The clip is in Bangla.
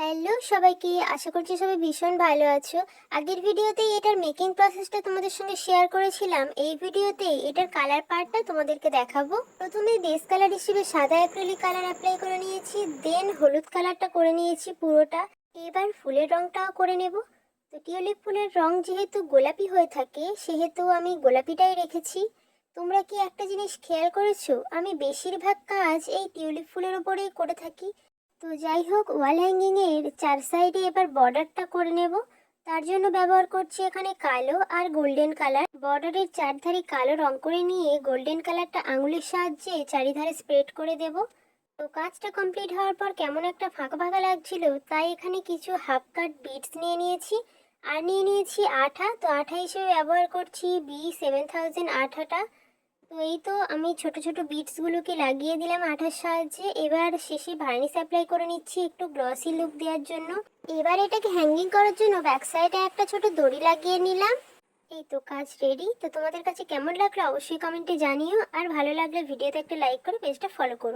হ্যালো সবাইকে, আশা করছি সবাই ভীষণ ভালো আছো। আগের ভিডিওতে এটার মেকিং প্রসেসটা তোমাদের সঙ্গে শেয়ার করেছিলাম। এই ভিডিওতে এটার কালার পার্টটা তোমাদেরকে দেখাবো। প্রথমে বেস কালার হিসেবে সাদা অ্যাক্রিলিক কালার অ্যাপ্লাই করে নিয়েছি, দেন হলুদ কালারটা করে নিয়েছি পুরোটা। এবার ফুলের রংটাও করে নেব। তো টিউলিপ ফুলের রং যেহেতু গোলাপি হয়ে থাকে, সেহেতু আমি গোলাপিটাই রেখেছি। তোমরা কি একটা জিনিস খেয়াল করেছো, আমি বেশিরভাগ কাজ এই টিউলিপ ফুলের উপরেই করে থাকি। তো যাই হোক, ওয়াল হ্যাঙ্গিং এর চার সাইডে এবার বর্ডারটা করে নেব। তার জন্য ব্যবহার করছি এখানে কালো আর গোল্ডেন কালার। বর্ডারের চারধারে কালো রং করে নিয়ে গোল্ডেন কালারটা আঙুলের সাহায্যে চারিধারে স্প্রেড করে দেব। তো কাজটা কমপ্লিট হওয়ার পর কেমন একটা ফাঁকা ফাঁকা লাগছিল, তাই এখানে কিছু হাফ কাট বিটস নিয়ে নিয়েছি। আর নিয়ে নিয়েছি আঠা। তো আঠা হিসেবে ব্যবহার করছি B7000 আঠাটা। তো এই তো আমি ছোট ছোট বিটসগুলোকে লাগিয়ে দিলাম আঠার সাহায্যে। এবার শেষে ভার্নিশ অ্যাপ্লাই করে নিচ্ছি একটু গ্লসি লুক দেওয়ার জন্য। এবার এটাকে হ্যাঙ্গিং করার জন্য ব্যাক সাইডে একটা ছোট দড়ি লাগিয়ে নিলাম। এই তো কাজ রেডি। তো তোমাদের কাছে কেমন লাগলো অবশ্যই কমেন্টে জানিও, আর ভালো লাগলে ভিডিওতে একটা লাইক করে পেজটা ফলো করো।